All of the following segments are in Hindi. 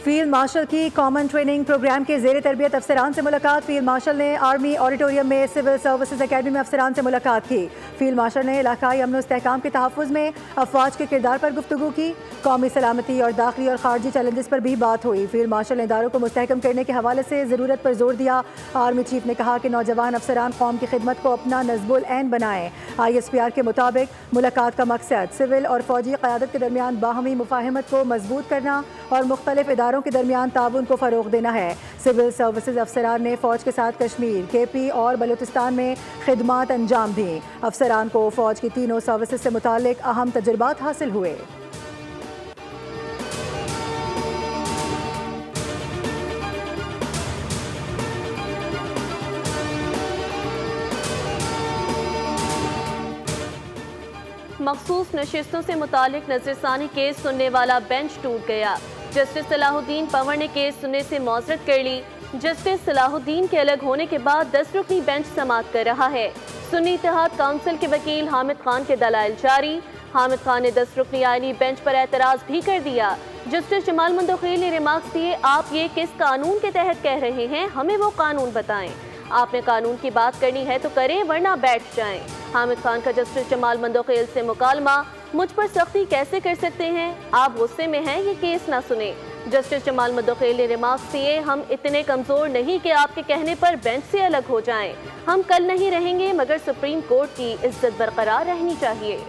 फील्ड मार्शल की कॉमन ट्रेनिंग प्रोग्राम के ज़ेर तरबियत अफसरान से मुलाकात। फील्ड मार्शल ने आर्मी ऑडिटोरियम में सिविल सर्विसेज अकेडमी में अफसरान से मुलाकात की। फील्ड मार्शल ने इलाकाई अमन इस्तेहकाम के तहफ़्फ़ुज़ में अफवाज के किरदार पर गुफ्तगू की। कौमी सलामती और दाखिली और खारजी चैलेंजेस पर भी बात हुई। फील्ड मार्शल ने इदारों को मुस्तहकम करने के हवाले से ज़रूरत पर जोर दिया। आर्मी चीफ ने कहा कि नौजवान अफसरान कौम की खिदमत को अपना नज़्बुल ऐन बनाएं। ISPR के मुताबिक मुलाकात का मकसद सिविल और फौजी क़यादत के दरमियान बाहमी मुफाहमत को मजबूत करना और मुख्तलिफ इदारों के दरमियान ताउन को फ़रोग़ देना है। सिविल सर्विसेज अफसरान ने फ़ौज के साथ कश्मीर, KP और बलूचिस्तान में खिदमात अंजाम दी। अफसरान को फ़ौज की तीनों सर्विसेज से मुतालिक अहम तजुर्बात हासिल हुए। मखसूस नशिस्तों से मुतालिक नजरसानी केस सुनने वाला बेंच टूट गया। जस्टिस सलाहुद्दीन पंवर ने केस सुनने से मौजरत कर ली। जस्टिस सलाहुद्दीन के अलग होने के बाद 10 रुकनी बेंच समाअत कर रहा है। सुन्नी इत्तेहाद काउंसिल के वकील हामिद खान के दलाइल जारी। हामिद खान ने 10 रुकनी आईनी बेंच पर एतराज भी कर दिया। जस्टिस जमाल मंदोखिल ने रिमार्क्स दिए, आप ये किस कानून के तहत कह रहे हैं, हमें वो कानून बताएं। आपने कानून की बात करनी है तो करें, वरना बैठ जाएं। हामिद खान का जस्टिस जमाल मंदोखिल से मुकालमा, मुझ पर सख्ती कैसे कर सकते हैं, आप गुस्से में हैं, ये केस ना सुने। जस्टिस जमाल मंदोखिल ने रिमार्क्स दिए, हम इतने कमजोर नहीं कि आपके कहने पर बेंच से अलग हो जाएं। हम कल नहीं रहेंगे, मगर सुप्रीम कोर्ट की इज्जत बरकरार रहनी चाहिए।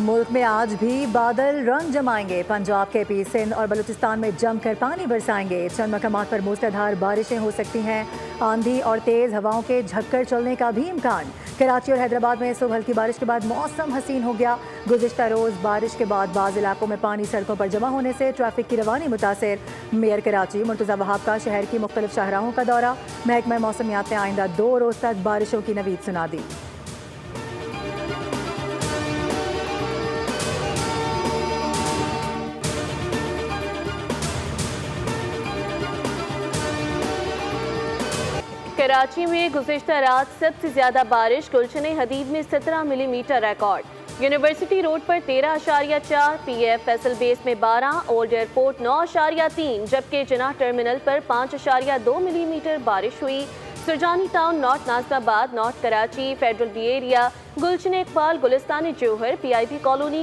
मुल्क में आज भी बादल रंग जमाएंगे। पंजाब, KP, सिंध और बलूचिस्तान में जमकर पानी बरसाएंगे। चंद मकामात पर मूसलाधार बारिशें हो सकती हैं। आंधी और तेज़ हवाओं के झक्कर चलने का भी इम्कान। कराची और हैदराबाद में सुबह हल्की बारिश के बाद मौसम हसीन हो गया। गुज़िश्ता रोज़ बारिश के बाद बाज़ इलाकों में पानी सड़कों पर जमा होने से ट्रैफिक की रवानी मुतासिर। मेयर कराची मुर्तज़ा वहाब का शहर की मुख्तलिफ शाहराहों का दौरा। महकमा मौसमियात ने आइंदा 2 रोज़ तक बारिशों की नवीद सुना दी। कराची में गुज़िश्ता रात सबसे ज्यादा बारिश, गुलशन हदीद में 17 मिलीमीटर रिकॉर्ड। यूनिवर्सिटी रोड पर 13.4, PF फैसल बेस में 12, ओल्ड एयरपोर्ट 9.3, जबकि जिनाह टर्मिनल पर 5.2 मिलीमीटर बारिश हुई। Surjani town, north Nazimabad, north Karachi, federal B area, Gulshan Iqbal, Gulistan Jauhar, PIP colony